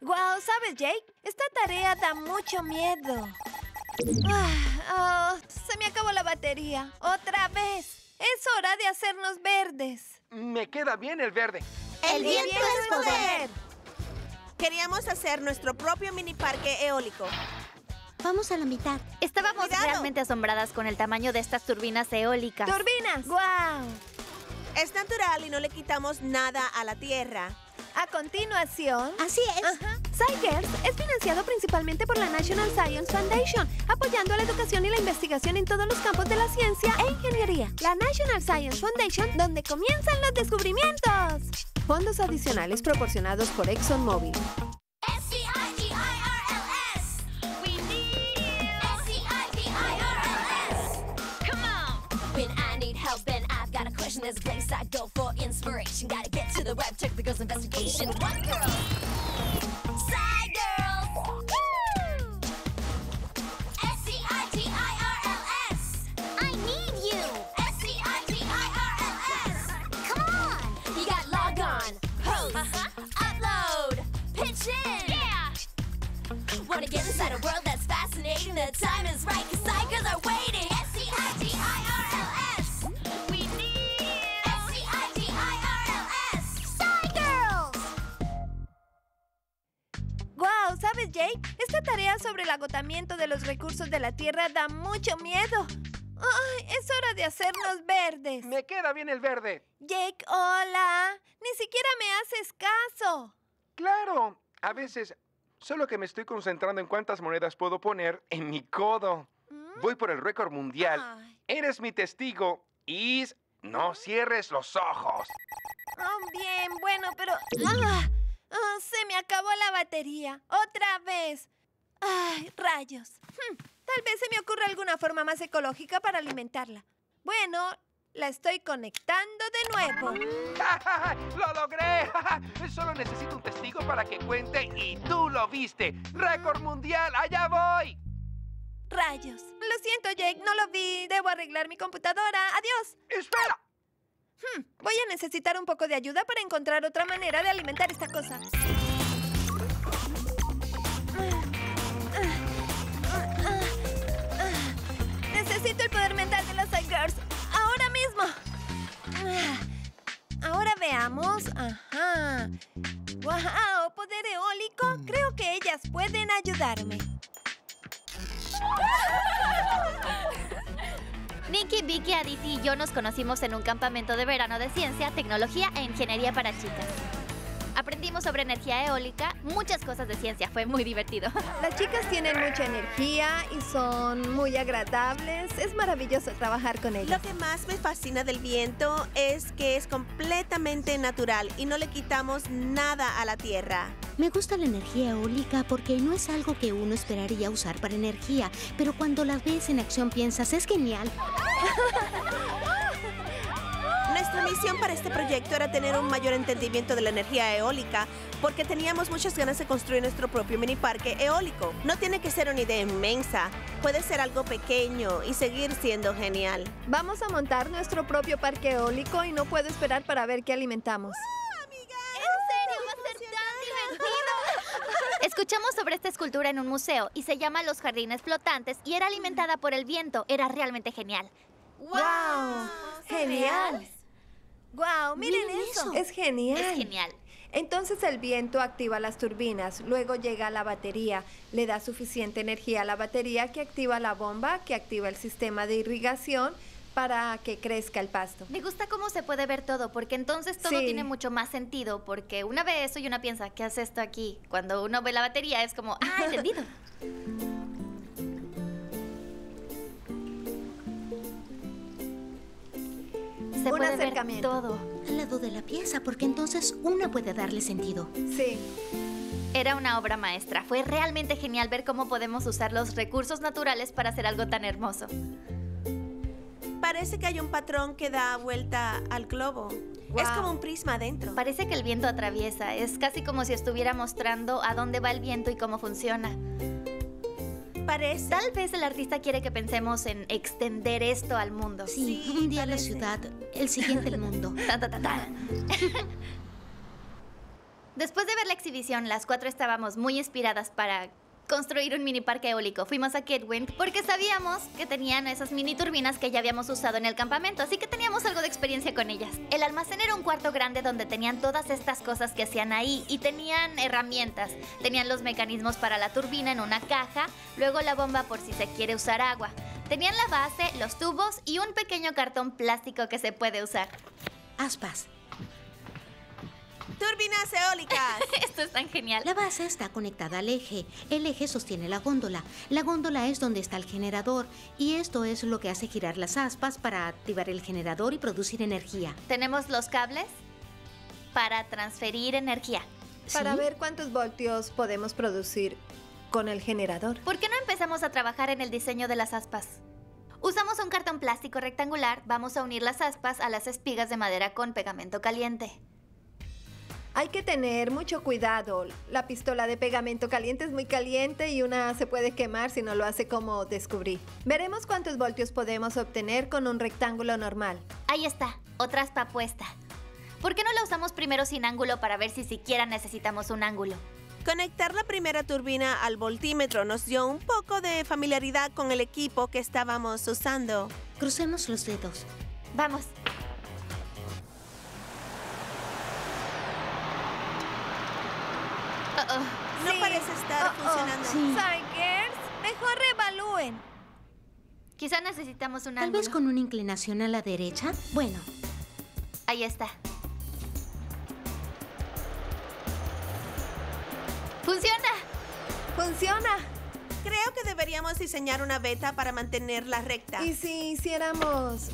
Wow, ¿sabes, Jake? Esta tarea da mucho miedo. Se me acabó la batería. ¡Otra vez! Es hora de hacernos verdes. Me queda bien el verde. ¡El viento es poder! Queríamos hacer nuestro propio mini parque eólico. Vamos a la mitad. Estábamos ¡Cuidado! realmente asombradas con el tamaño de estas turbinas eólicas. ¡Turbinas! ¡Guau! Es natural y no le quitamos nada a la tierra. A continuación... Así es. Cy-Girls es financiado principalmente por la National Science Foundation, apoyando la educación y la investigación en todos los campos de la ciencia e ingeniería. La National Science Foundation, donde comienzan los descubrimientos. Fondos adicionales proporcionados por ExxonMobil. There's a place I go for inspiration. Gotta get to the web, check the girls' investigation. One girl, side girls. Woo! SCIGIRLS. I need you. SCIGIRLS. Come on. You got log on, post, upload, pitch in. Yeah. Wanna get inside a world that's fascinating? The time is right, 'cause side girls are waiting. SCIGIRLS. We need ¡Wow! ¿Sabes, Jake? Esta tarea sobre el agotamiento de los recursos de la Tierra da mucho miedo. ¡Ay! Es hora de hacernos verdes. Me queda bien el verde. Jake, hola. Ni siquiera me haces caso. Claro, a veces, solo que me estoy concentrando en cuántas monedas puedo poner en mi codo. Voy por el récord mundial. Ay. Eres mi testigo. Is, no cierres los ojos. Bien, bueno, pero... se me acabó la batería. ¡Otra vez! ¡Ay, rayos! Tal vez se me ocurra alguna forma más ecológica para alimentarla. Bueno, la estoy conectando de nuevo. ¡Lo logré! Solo necesito un testigo para que cuente y tú lo viste. ¡Récord mundial! ¡Allá voy! ¡Rayos! Lo siento, Jake, no lo vi. Debo arreglar mi computadora. ¡Adiós! ¡Espera! Voy a necesitar un poco de ayuda para encontrar otra manera de alimentar esta cosa. Necesito el poder mental de las Cy-Girls. ¡Ahora mismo! Ahora veamos. ¡Ajá! ¡Wow! ¿Poder eólico? Creo que ellas pueden ayudarme. Nikki, Vicky, Aditi y yo nos conocimos en un campamento de verano de ciencia, tecnología e ingeniería para chicas. Aprendimos sobre energía eólica, muchas cosas de ciencia, fue muy divertido. Las chicas tienen mucha energía y son muy agradables. Es maravilloso trabajar con ellas. Lo que más me fascina del viento es que es completamente natural y no le quitamos nada a la tierra. Me gusta la energía eólica porque no es algo que uno esperaría usar para energía, pero cuando la ves en acción piensas, es genial. Nuestra misión para este proyecto era tener un mayor entendimiento de la energía eólica porque teníamos muchas ganas de construir nuestro propio mini parque eólico. No tiene que ser una idea inmensa, puede ser algo pequeño y seguir siendo genial. Vamos a montar nuestro propio parque eólico y no puedo esperar para ver qué alimentamos. Escuchamos sobre esta escultura en un museo y se llama Los Jardines Flotantes y era alimentada por el viento. Era realmente genial. ¡Wow! ¡Genial! ¡Wow! ¡Miren eso! ¡Es genial! Es genial. Entonces el viento activa las turbinas, luego llega la batería, le da suficiente energía a la batería que activa la bomba, que activa el sistema de irrigación para que crezca el pasto. Me gusta cómo se puede ver todo, porque entonces todo Sí. tiene mucho más sentido, porque una ve eso y una piensa, ¿qué hace esto aquí? Cuando uno ve la batería es como, entendido. Se Un puede ver acercamiento. todo. Al lado de la pieza, porque entonces una puede darle sentido. Sí. Era una obra maestra. Fue realmente genial ver cómo podemos usar los recursos naturales para hacer algo tan hermoso. Parece que hay un patrón que da vuelta al globo. Wow. Es como un prisma adentro. Parece que el viento atraviesa. Es casi como si estuviera mostrando a dónde va el viento y cómo funciona. Parece. Tal vez el artista quiere que pensemos en extender esto al mundo. Sí, Sí, un día la parece. ciudad, el siguiente el mundo. Ta, ta, ta, ta. Después de ver la exhibición, las 4 estábamos muy inspiradas para construir un mini parque eólico. Fuimos a Kidwind porque sabíamos que tenían esas mini turbinas que ya habíamos usado en el campamento, así que teníamos algo de experiencia con ellas. El almacén era un cuarto grande donde tenían todas estas cosas que hacían ahí y tenían herramientas. Tenían los mecanismos para la turbina en una caja, luego la bomba por si se quiere usar agua. Tenían la base, los tubos y un pequeño cartón plástico que se puede usar. Aspas. ¡Turbinas eólicas! Esto es tan genial. La base está conectada al eje. El eje sostiene la góndola. La góndola es donde está el generador. Y esto es lo que hace girar las aspas para activar el generador y producir energía. Tenemos los cables para transferir energía. Para ¿Sí? ver cuántos voltios podemos producir con el generador. ¿Por qué no empezamos a trabajar en el diseño de las aspas? Usamos un cartón plástico rectangular. Vamos a unir las aspas a las espigas de madera con pegamento caliente. Hay que tener mucho cuidado. La pistola de pegamento caliente es muy caliente y una se puede quemar si no lo hace como descubrí. Veremos cuántos voltios podemos obtener con un rectángulo normal. Ahí está, otra aspa puesta. ¿Por qué no la usamos primero sin ángulo para ver si siquiera necesitamos un ángulo? Conectar la primera turbina al voltímetro nos dio un poco de familiaridad con el equipo que estábamos usando. Crucemos los dedos. Vamos. No Sí. parece estar funcionando. Sí. Tigers, mejor reevalúen. Quizá necesitamos un Tal ángulo. vez con una inclinación a la derecha. Bueno, Ahí está. ¡Funciona! ¡Funciona! Creo que deberíamos diseñar una beta para mantenerla recta. ¿Y si hiciéramos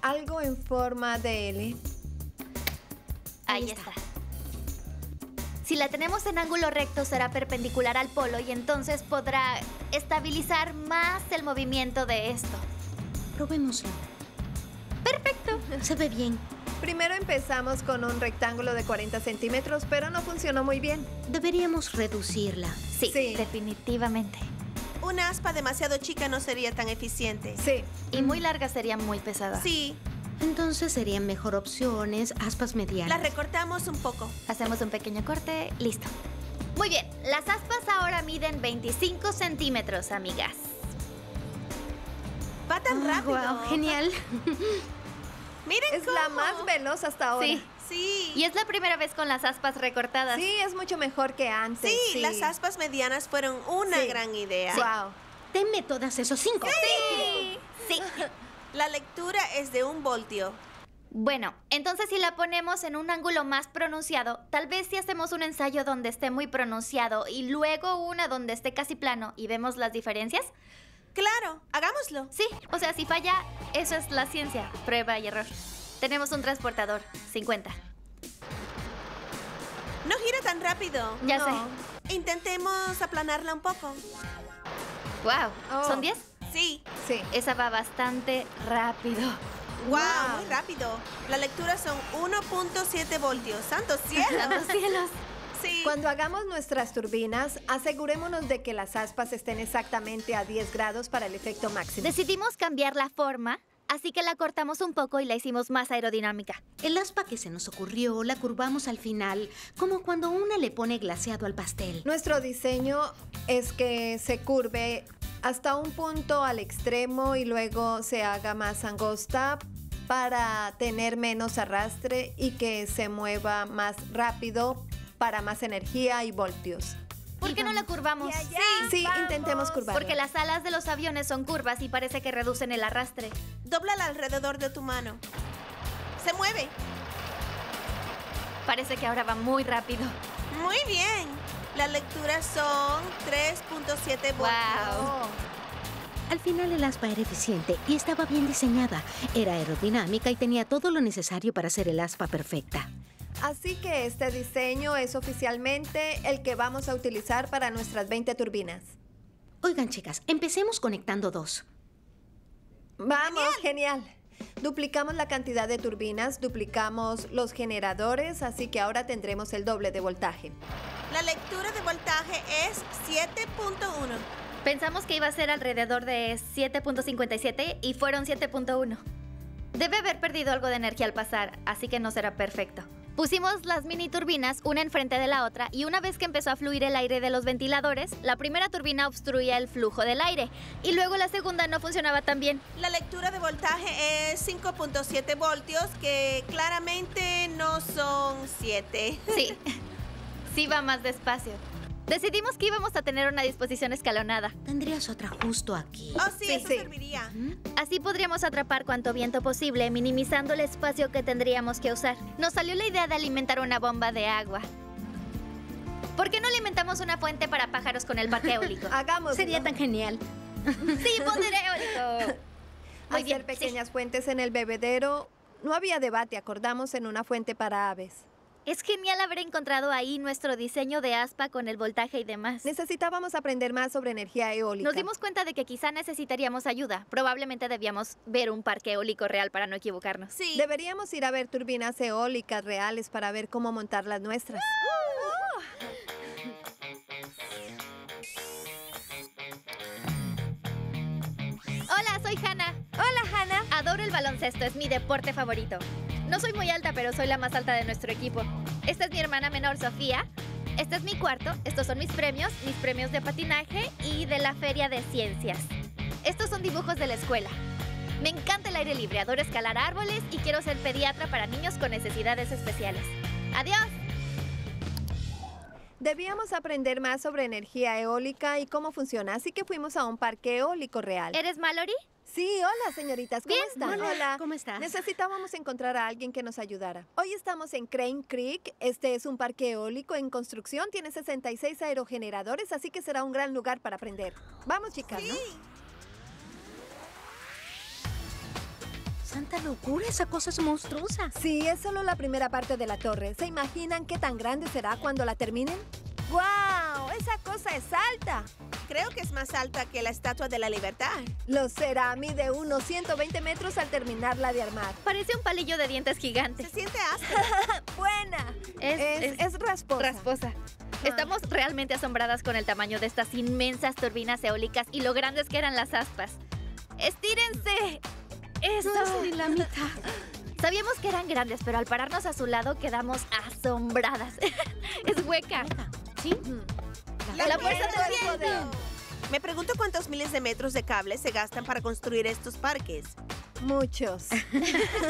algo en forma de L? Ahí está. Si la tenemos en ángulo recto, será perpendicular al polo y entonces podrá estabilizar más el movimiento de esto. probémoslo. ¡Perfecto! Se ve bien. Primero empezamos con un rectángulo de 40 centímetros, pero no funcionó muy bien. Deberíamos reducirla. Sí, Sí. definitivamente. Una aspa demasiado chica no sería tan eficiente. Sí. Y muy larga sería muy pesada. Sí, Entonces serían mejor opciones aspas medianas. la recortamos un poco. Hacemos un pequeño corte, listo. Muy bien, las aspas ahora miden 25 centímetros, amigas. Va tan rápido. Wow, genial. Miren Es la cómo. más veloz hasta ahora. Sí. Sí. Y es la primera vez con las aspas recortadas. Sí, es mucho mejor que antes. Sí, las aspas medianas fueron una Sí. gran idea. Wow. Denme todas esos 5. Sí. Sí. La lectura es de 1 voltio. Bueno, entonces si la ponemos en un ángulo más pronunciado, tal vez si hacemos un ensayo donde esté muy pronunciado y luego una donde esté casi plano y vemos las diferencias. Claro, hagámoslo. Sí, o sea, si falla, eso es la ciencia, prueba y error. Tenemos un transportador, 50. No gira tan rápido. Ya No. sé. Intentemos aplanarla un poco. Wow, Oh. ¿son 10? Sí. Sí. Esa va bastante rápido. Wow, Wow. muy rápido. La lectura son 1.7 voltios. ¡Santos cielos! ¡Santos cielos! Sí. Cuando hagamos nuestras turbinas, asegurémonos de que las aspas estén exactamente a 10 grados para el efecto máximo. Decidimos cambiar la forma, así que la cortamos un poco y la hicimos más aerodinámica. El aspa que se nos ocurrió la curvamos al final, como cuando una le pone glaseado al pastel. Nuestro diseño es que se curve hasta un punto al extremo y luego se haga más angosta para tener menos arrastre y que se mueva más rápido para más energía y voltios. ¿Por qué no la curvamos? Sí, intentemos curvarla. Porque las alas de los aviones son curvas y parece que reducen el arrastre. Dóblala alrededor de tu mano. ¡Se mueve! Parece que ahora va muy rápido. Muy bien. La lectura son 3.7 voltios. ¡Wow! Al final el aspa era eficiente y estaba bien diseñada. Era aerodinámica y tenía todo lo necesario para hacer el aspa perfecta. Así que este diseño es oficialmente el que vamos a utilizar para nuestras 20 turbinas. Oigan, chicas, empecemos conectando 2. ¡Vamos! ¡Genial! Duplicamos la cantidad de turbinas, duplicamos los generadores, así que ahora tendremos el doble de voltaje. La lectura de voltaje es 7.1. Pensamos que iba a ser alrededor de 7.57 y fueron 7.1. Debe haber perdido algo de energía al pasar, así que no será perfecto. Pusimos las mini turbinas una enfrente de la otra y una vez que empezó a fluir el aire de los ventiladores, la primera turbina obstruía el flujo del aire y luego la segunda no funcionaba tan bien. La lectura de voltaje es 5.7 voltios, que claramente no son 7. Sí, sí va más despacio. Decidimos que íbamos a tener una disposición escalonada. Tendrías otra justo aquí. Oh, sí, eso serviría. Así podríamos atrapar cuanto viento posible, minimizando el espacio que tendríamos que usar. Nos salió la idea de alimentar una bomba de agua. ¿Por qué no alimentamos una fuente para pájaros con el parque eólico? Hagámoslo. Sería tan genial. Sí, poder eólico. Muy Hacer bien, pequeñas fuentes en el bebedero. No había debate, acordamos en una fuente para aves. Es genial haber encontrado ahí nuestro diseño de aspa con el voltaje y demás. Necesitábamos aprender más sobre energía eólica. Nos dimos cuenta de que quizá necesitaríamos ayuda. Probablemente debíamos ver un parque eólico real para no equivocarnos. Sí. Deberíamos ir a ver turbinas eólicas reales para ver cómo montar las nuestras. Hola, soy Hannah. Hola, Hannah. Adoro el baloncesto, es mi deporte favorito. No soy muy alta, pero soy la más alta de nuestro equipo. Esta es mi hermana menor, Sofía. Este es mi cuarto. Estos son mis premios de patinaje y de la Feria de Ciencias. Estos son dibujos de la escuela. Me encanta el aire libre, adoro escalar árboles y quiero ser pediatra para niños con necesidades especiales. ¡Adiós! Debíamos aprender más sobre energía eólica y cómo funciona, así que fuimos a un parque eólico real. ¿Eres Mallory? Sí, hola, señoritas, ¿cómo Bien, están? hola, ¿cómo estás? Necesitábamos encontrar a alguien que nos ayudara. Hoy estamos en Crane Creek. Este es un parque eólico en construcción. Tiene 66 aerogeneradores, así que será un gran lugar para aprender. Vamos, chicas, ¿no? Santa locura, esa cosa es monstruosa. Sí, es solo la primera parte de la torre. ¿Se imaginan qué tan grande será cuando la terminen? ¡Guau! ¡Esa cosa es alta! Creo que es más alta que la Estatua de la Libertad. Lo será, mide unos 120 metros al terminarla de armar. Parece un palillo de dientes Se gigante. siente áspera. ¡Buena! Es rasposa. Rasposa. Estamos realmente asombradas con el tamaño de estas inmensas turbinas eólicas y lo grandes que eran las aspas. ¡Estírense! ¡Eso! No es ni la mitad. Sabíamos que eran grandes, pero al pararnos a su lado quedamos asombradas. Es hueca. ¿Sí? La fuerza fuerza del del viento. Me pregunto cuántos miles de metros de cables se gastan para construir estos parques. Muchos.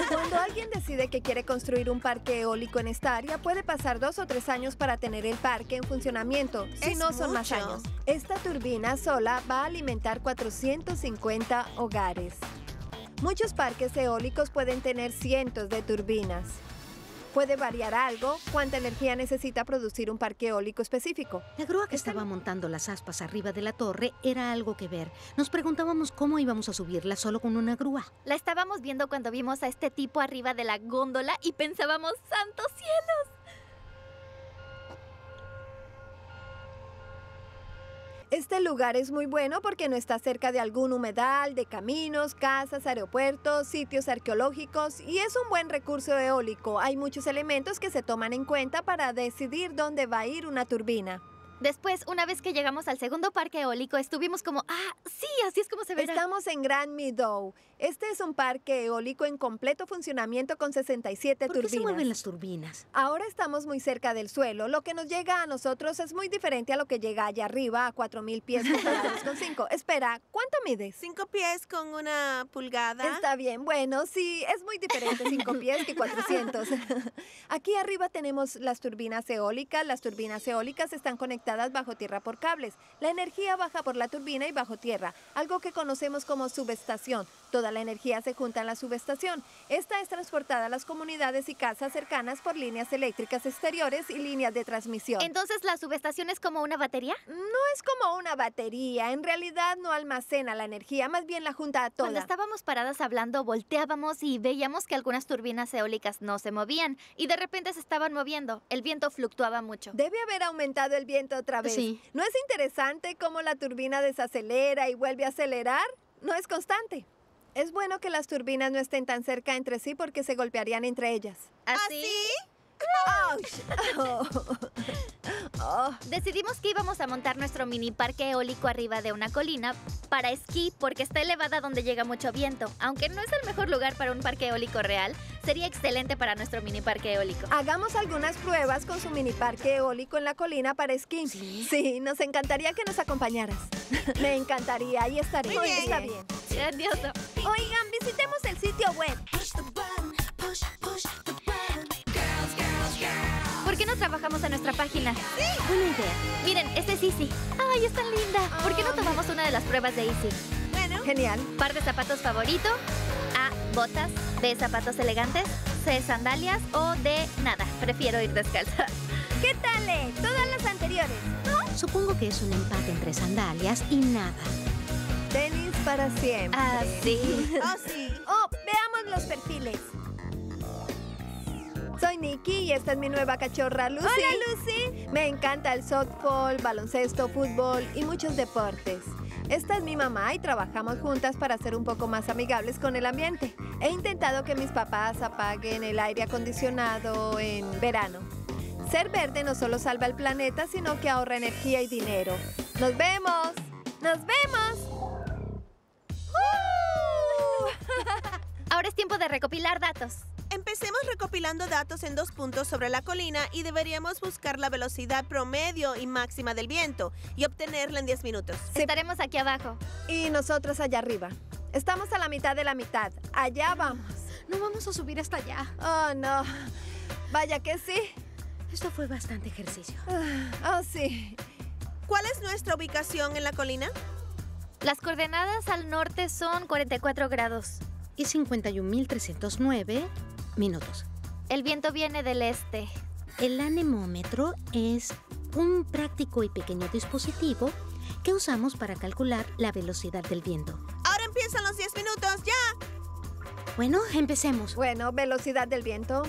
Cuando alguien decide que quiere construir un parque eólico en esta área, puede pasar 2 o 3 años para tener el parque en funcionamiento. Si Es no, son más mucho. años. Esta turbina sola va a alimentar 450 hogares. Muchos parques eólicos pueden tener cientos de turbinas. Puede variar algo cuánta energía necesita producir un parque eólico específico. La grúa que estaba montando las aspas arriba de la torre era algo que ver. Nos preguntábamos cómo íbamos a subirla solo con una grúa. La estábamos viendo cuando vimos a este tipo arriba de la góndola y pensábamos, ¡santos cielos! Este lugar es muy bueno porque no está cerca de algún humedal, de caminos, casas, aeropuertos, sitios arqueológicos y es un buen recurso eólico. Hay muchos elementos que se toman en cuenta para decidir dónde va a ir una turbina. Después, una vez que llegamos al segundo parque eólico, estuvimos como, sí, así es como se verá. Estamos en Grand Meadow. Este es un parque eólico en completo funcionamiento con 67 ¿Por qué turbinas. se mueven las turbinas? Ahora estamos muy cerca del suelo. Lo que nos llega a nosotros es muy diferente a lo que llega allá arriba a 4,000 pies comparados con 5. Espera, ¿cuánto mides? 5 pies con una pulgada. Está bien, bueno, sí, es muy diferente 5 pies que 400. Aquí arriba tenemos las turbinas eólicas. Las turbinas eólicas están conectadas bajo tierra por cables. La energía baja por la turbina y bajo tierra, algo que conocemos como subestación. Toda la energía se junta en la subestación. Esta es transportada a las comunidades y casas cercanas por líneas eléctricas exteriores y líneas de transmisión. Entonces, ¿la subestación es como una batería? No es como una batería, en realidad no almacena la energía, más bien la junta a toda. Cuando estábamos paradas hablando, volteábamos y veíamos que algunas turbinas eólicas no se movían y de repente se estaban moviendo. El viento fluctuaba mucho. Debe haber aumentado el viento otra vez. Sí. ¿No es interesante cómo la turbina desacelera y vuelve a acelerar? No es constante. Es bueno que las turbinas no estén tan cerca entre sí porque se golpearían entre ellas. ¿Así? ¡Auch! Decidimos que íbamos a montar nuestro mini parque eólico arriba de una colina para esquí porque está elevada donde llega mucho viento. Aunque no es el mejor lugar para un parque eólico real, sería excelente para nuestro mini parque eólico. Hagamos algunas pruebas con su mini parque eólico en la colina para esquí. Sí, nos encantaría que nos acompañaras. Me encantaría, ahí estaría. Muy bien. Está bien. Grandioso. Oigan, visitemos el sitio web. ¿Por qué no trabajamos en nuestra página? Buena idea. Miren, este es Easy. ¡Ay, es tan linda! ¿Por qué no tomamos una de las pruebas de Easy? Bueno, Genial. Par de zapatos favorito. A, botas. B, zapatos elegantes. C, sandalias. O D, nada. Prefiero ir descalza. ¿Qué tal, todas las anteriores? Supongo que es un empate entre sandalias y nada. Tenis para siempre. Ah, sí. oh sí. Oh, veamos los perfiles. Soy Nikki y esta es mi nueva cachorra, Lucy. Hola, Lucy. Me encanta el softball, baloncesto, fútbol y muchos deportes. Esta es mi mamá y trabajamos juntas para ser un poco más amigables con el ambiente. He intentado que mis papás apaguen el aire acondicionado en verano. Ser verde no solo salva el planeta, sino que ahorra energía y dinero. ¡Nos vemos! ¡Nos vemos! Ahora es tiempo de recopilar datos. Empecemos recopilando datos en 2 puntos sobre la colina y deberíamos buscar la velocidad promedio y máxima del viento y obtenerla en 10 minutos. Sí. Estaremos aquí abajo. Y nosotros allá arriba. Estamos a la mitad de la mitad. Allá vamos. No vamos a subir hasta allá. Oh, no. Vaya que sí. Esto fue bastante ejercicio. Oh, sí. ¿Cuál es nuestra ubicación en la colina? Las coordenadas al norte son 44 grados. Y 51.309 minutos. El viento viene del este. El anemómetro es un práctico y pequeño dispositivo que usamos para calcular la velocidad del viento. Ahora empiezan los 10 minutos, ¡ya! Bueno, empecemos. Bueno, velocidad del viento.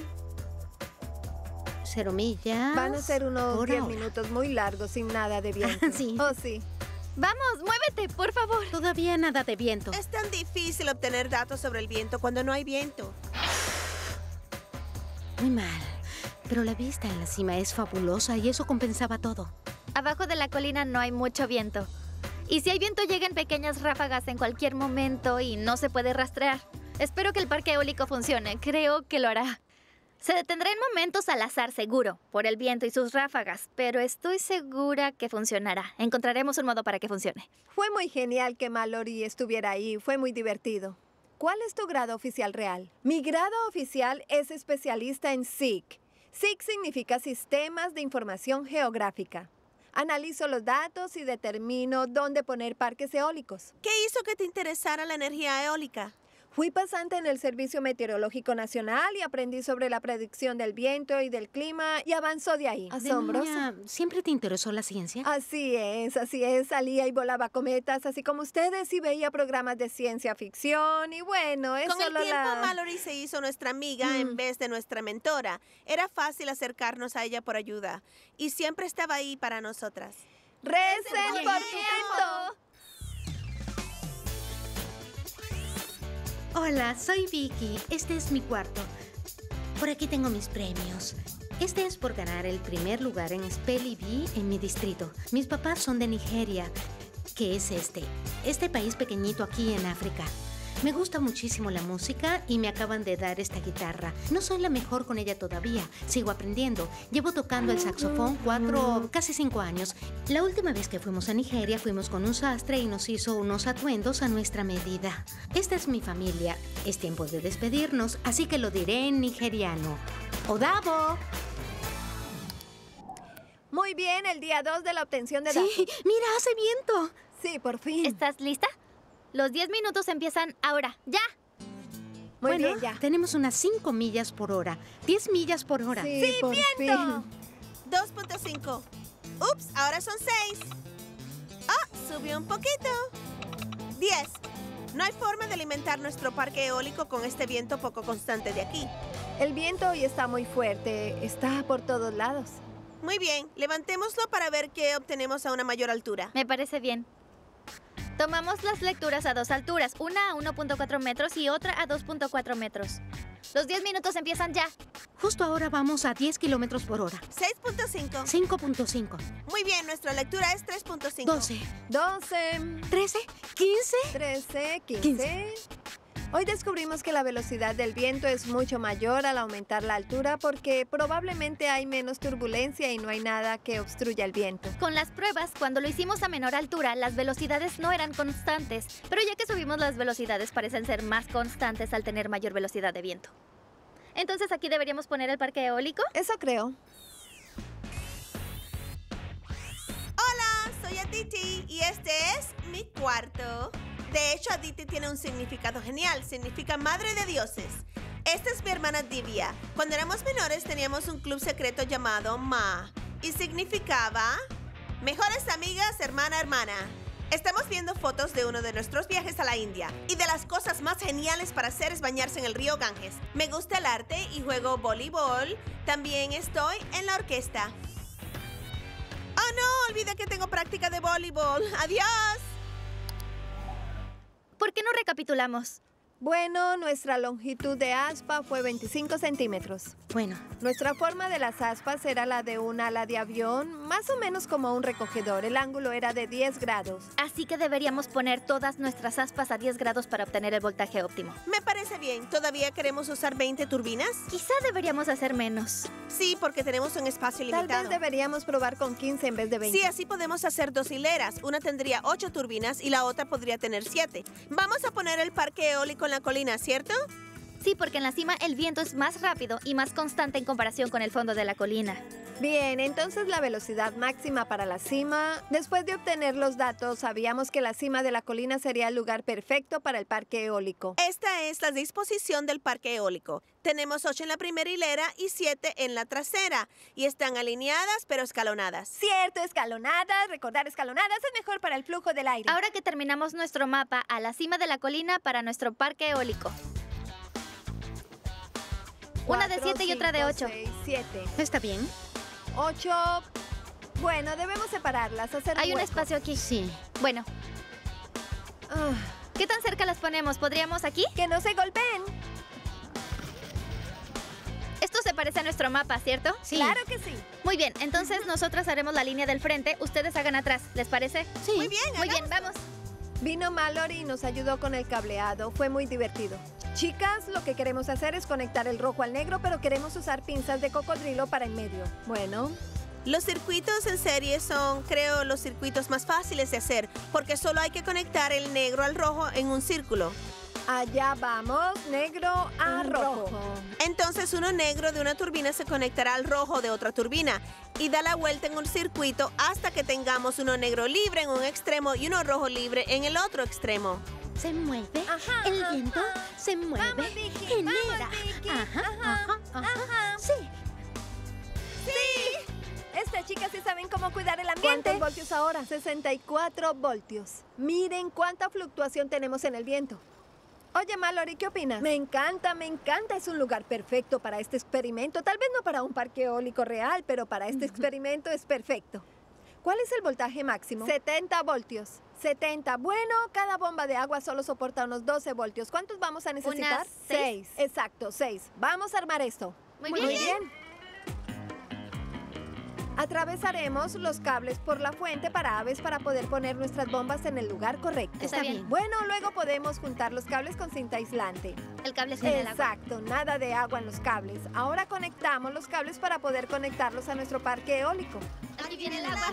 0 millas. Van a ser unos por 10 hora. minutos muy largos sin nada de viento. Sí. Oh, sí. ¡Vamos, muévete, por favor! Todavía nada de viento. Es tan difícil obtener datos sobre el viento cuando no hay viento. Muy mal. Pero la vista en la cima es fabulosa y eso compensaba todo. Abajo de la colina no hay mucho viento. Y si hay viento llega en pequeñas ráfagas en cualquier momento y no se puede rastrear. Espero que el parque eólico funcione. Creo que lo hará. Se detendrá en momentos al azar, seguro, por el viento y sus ráfagas, pero estoy segura que funcionará. Encontraremos un modo para que funcione. Fue muy genial que Mallory estuviera ahí. Fue muy divertido. ¿Cuál es tu grado oficial real? Mi grado oficial es especialista en SIG. SIG significa Sistemas de Información Geográfica. Analizo los datos y determino dónde poner parques eólicos. ¿Qué hizo que te interesara la energía eólica? Fui pasante en el Servicio Meteorológico Nacional y aprendí sobre la predicción del viento y del clima y avanzó de ahí. De Asombroso. niña, ¿siempre te interesó la ciencia? Así es, así es. Salía y volaba cometas, así como ustedes, y veía programas de ciencia ficción. Y bueno, es Con el solo tiempo, la... Mallory se hizo nuestra amiga en vez de nuestra mentora. Era fácil acercarnos a ella por ayuda y siempre estaba ahí para nosotras. ¡Recen por tu viento! Hola, soy Vicky. Este es mi cuarto. Por aquí tengo mis premios. Este es por ganar el primer lugar en Spelly Bee en mi distrito. Mis papás son de Nigeria, que es este país pequeñito aquí en África. Me gusta muchísimo la música y me acaban de dar esta guitarra. No soy la mejor con ella todavía. Sigo aprendiendo. Llevo tocando el saxofón casi 5 años. La última vez que fuimos a Nigeria fuimos con un sastre y nos hizo unos atuendos a nuestra medida. Esta es mi familia. Es tiempo de despedirnos, así que lo diré en nigeriano. ¡Odabo! Muy bien, el día 2 de la obtención de datos. Sí, mira, hace viento. Sí, por fin. ¿Estás lista? Los 10 minutos empiezan ahora. ¡Ya! Muy Bueno, bien, ya. tenemos unas 5 millas por hora. 10 millas por hora. Sí, por fin. 2.5. Ups, ahora son 6. Oh, subió un poquito. 10. No hay forma de alimentar nuestro parque eólico con este viento poco constante de aquí. El viento hoy está muy fuerte. Está por todos lados. Muy bien, levantémoslo para ver qué obtenemos a una mayor altura. Me parece bien. Tomamos las lecturas a 2 alturas, una a 1.4 metros y otra a 2.4 metros. Los 10 minutos empiezan ya. Justo ahora vamos a 10 kilómetros por hora. 6.5. 5.5. Muy bien, nuestra lectura es 3.5. 12. 12, 13. 15. 13, 15. Hoy descubrimos que la velocidad del viento es mucho mayor al aumentar la altura porque probablemente hay menos turbulencia y no hay nada que obstruya el viento. Con las pruebas, cuando lo hicimos a menor altura, las velocidades no eran constantes. Pero ya que subimos las velocidades, parecen ser más constantes al tener mayor velocidad de viento. Entonces, ¿aquí deberíamos poner el parque eólico? Eso creo. Hola, soy Aditi y este es mi cuarto. De hecho, Aditi tiene un significado genial. Significa madre de dioses. Esta es mi hermana Divya. Cuando éramos menores teníamos un club secreto llamado Ma. Y significaba mejores amigas, hermana, hermana. Estamos viendo fotos de uno de nuestros viajes a la India. Y de las cosas más geniales para hacer es bañarse en el río Ganges. Me gusta el arte y juego voleibol. También estoy en la orquesta. ¡Oh, no! Olvidé que tengo práctica de voleibol. ¡Adiós! ¿Por qué no recapitulamos? Bueno, nuestra longitud de aspa fue 25 centímetros. Bueno, Nuestra forma de las aspas era la de un ala de avión, más o menos como un recogedor. El ángulo era de 10 grados. Así que deberíamos poner todas nuestras aspas a 10 grados para obtener el voltaje óptimo. Me parece bien. ¿Todavía queremos usar 20 turbinas? Quizá deberíamos hacer menos. Sí, porque tenemos un espacio Tal limitado. vez deberíamos probar con 15 en vez de 20. Sí, así podemos hacer 2 hileras. Una tendría 8 turbinas y la otra podría tener 7. Vamos a poner el parque eólico en la colina, ¿cierto? Sí, porque en la cima el viento es más rápido y más constante en comparación con el fondo de la colina. Bien, entonces la velocidad máxima para la cima. Después de obtener los datos, sabíamos que la cima de la colina sería el lugar perfecto para el parque eólico. Esta es la disposición del parque eólico. Tenemos 8 en la primera hilera y 7 en la trasera. Y están alineadas pero escalonadas. Cierto, escalonadas. Recordar escalonadas es mejor para el flujo del aire. Ahora que terminamos nuestro mapa, a la cima de la colina para nuestro parque eólico. Una de 7 y otra de 8. 7. ¿está bien? 8. Bueno, debemos separarlas. Hacer Hay un hueco. espacio aquí. Sí. Bueno, Ah, ¿qué tan cerca las ponemos? ¿Podríamos aquí? que no se golpeen. Esto se parece a nuestro mapa, ¿cierto? Sí. Claro que sí. Muy bien, entonces nosotras haremos la línea del frente, ustedes hagan atrás, ¿les parece? Sí. Muy bien, Muy bien, vamos. Vino Mallory y nos ayudó con el cableado. Fue muy divertido. Chicas, lo que queremos hacer es conectar el rojo al negro, pero queremos usar pinzas de cocodrilo para el medio. Bueno, Los circuitos en serie son, creo, los circuitos más fáciles de hacer, porque solo hay que conectar el negro al rojo en un círculo. allá vamos. Negro a rojo. Entonces uno negro de una turbina se conectará al rojo de otra turbina y da la vuelta en un circuito hasta que tengamos uno negro libre en un extremo y uno rojo libre en el otro extremo. Se mueve. Ajá, el ajá. viento se mueve. Vamos, Vicky, Genera. vamos, Vicky. Ajá, Ajá, ajá, ajá. ajá. Sí. Estas chicas sí saben cómo cuidar el ambiente. ¿Cuántos voltios ahora? 64 voltios. Miren cuánta fluctuación tenemos en el viento. Oye, Mallory, ¿qué opinas? Me encanta, me encanta. Es un lugar perfecto para este experimento. Tal vez no para un parque eólico real, pero para este experimento es perfecto. ¿Cuál es el voltaje máximo? 70 voltios. 70. Bueno, cada bomba de agua solo soporta unos 12 voltios. ¿Cuántos vamos a necesitar? Unas 6. Exacto, 6. Vamos a armar esto. Muy bien. Atravesaremos los cables por la fuente para aves para poder poner nuestras bombas en el lugar correcto. Está bien. Bueno, luego podemos juntar los cables con cinta aislante. El cable está en el agua. Exacto, nada de agua en los cables. Ahora conectamos los cables para poder conectarlos a nuestro parque eólico. Aquí viene el agua.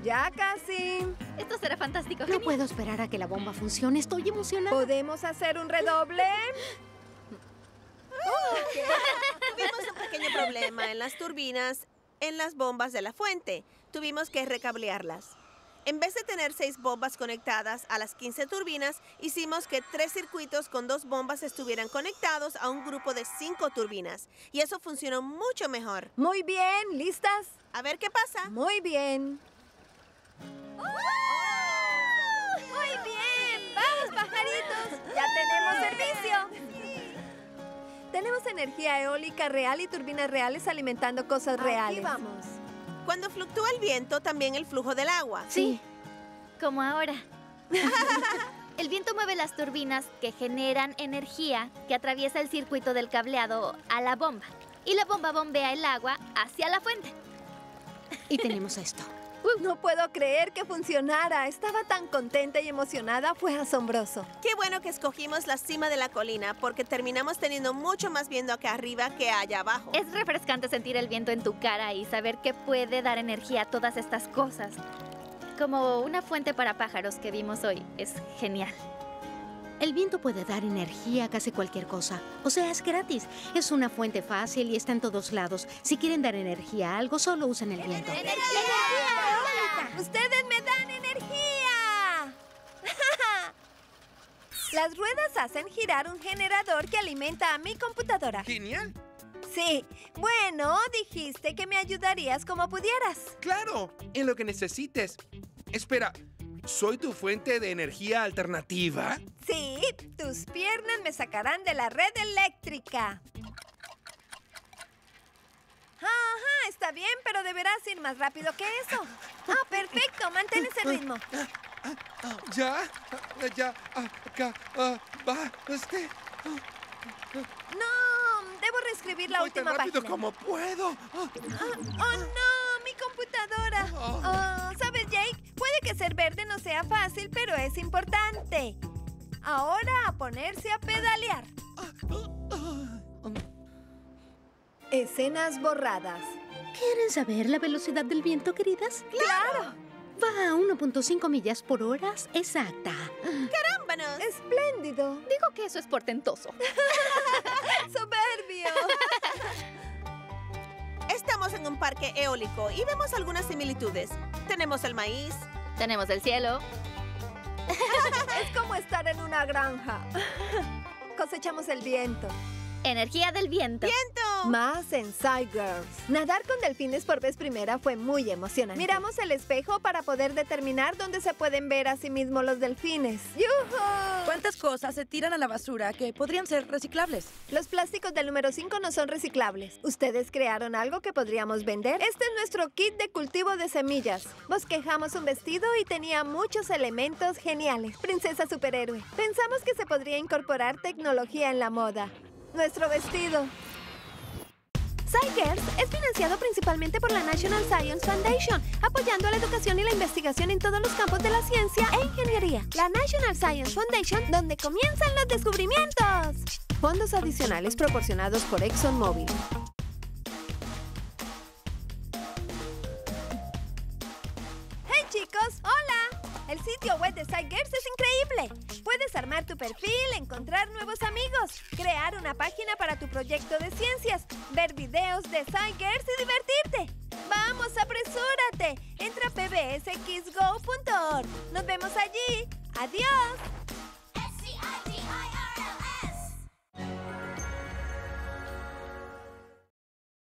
Ya casi. Esto será fantástico. No Genial. puedo esperar a que la bomba funcione. Estoy emocionada. ¿Podemos hacer un redoble? Tuvimos un pequeño problema en las turbinas, en las bombas de la fuente. Tuvimos que recablearlas. En vez de tener 6 bombas conectadas a las 15 turbinas, hicimos que 3 circuitos con 2 bombas estuvieran conectados a un grupo de 5 turbinas. Y eso funcionó mucho mejor. Muy bien, ¿listas? A ver qué pasa. Muy bien. Muy bien. Vamos, pajaritos. Ya tenemos servicio. Tenemos energía eólica real y turbinas reales alimentando cosas reales. Vamos. Cuando fluctúa el viento, también el flujo del agua. Sí, como ahora. El viento mueve las turbinas que generan energía que atraviesa el circuito del cableado a la bomba. Y la bomba bombea el agua hacia la fuente. Y tenemos esto. No puedo creer que funcionara. Estaba tan contenta y emocionada. Fue asombroso. Qué bueno que escogimos la cima de la colina, porque terminamos teniendo mucho más viento acá arriba que allá abajo. Es refrescante sentir el viento en tu cara y saber que puede dar energía a todas estas cosas. Como una fuente para pájaros que vimos hoy. Es genial. El viento puede dar energía a casi cualquier cosa. O sea, es gratis. Es una fuente fácil y está en todos lados. Si quieren dar energía a algo, solo usen el viento. ¡Ustedes me dan energía! Las ruedas hacen girar un generador que alimenta a mi computadora. ¡Genial! Sí. Bueno, dijiste que me ayudarías como pudieras. ¡Claro! En lo que necesites. Espera, ¿soy tu fuente de energía alternativa? Sí, tus piernas me sacarán de la red eléctrica. Ajá, está bien, pero deberás ir más rápido que eso. Ah, perfecto, mantén ese ritmo. ¿Ya? Acá, va, No, debo reescribir la voy tan última rápido página. como puedo. Oh, no, mi computadora. Oh, ¿sabes, Jake? Puede que ser verde no sea fácil, pero es importante. Ahora a ponerse a pedalear. Escenas borradas. ¿Quieren saber la velocidad del viento, queridas? ¡Claro! Va a 1.5 millas por hora exacta. ¡Vámonos! ¡Espléndido! Digo que eso es portentoso. ¡Soberbio! Estamos en un parque eólico y vemos algunas similitudes. Tenemos el maíz. Tenemos el cielo. Es como estar en una granja. Cosechamos el viento. Energía del viento. ¡Viento! Más en Girls. Nadar con delfines por vez primera fue muy emocionante. Miramos el espejo para poder determinar dónde se pueden ver a sí mismos los delfines. ¡Yujú! ¿Cuántas cosas se tiran a la basura que podrían ser reciclables? Los plásticos del número 5 no son reciclables. ¿Ustedes crearon algo que podríamos vender? Este es nuestro kit de cultivo de semillas. Bosquejamos un vestido y tenía muchos elementos geniales. Princesa superhéroe. Pensamos que se podría incorporar tecnología en la moda. Nuestro vestido. SciGirls es financiado principalmente por la National Science Foundation, apoyando la educación y la investigación en todos los campos de la ciencia e ingeniería. La National Science Foundation, donde comienzan los descubrimientos. Fondos adicionales proporcionados por ExxonMobil. ¡Hey, chicos! ¡Hola! El sitio web de SciGirls es increíble. Puedes armar tu perfil, encontrar nuevos amigos, crear una página para tu proyecto de ciencias, ver videos de SciGirls y divertirte. ¡Vamos, apresúrate! Entra a pbsxgo.org. Nos vemos allí. ¡Adiós! SCIGIRL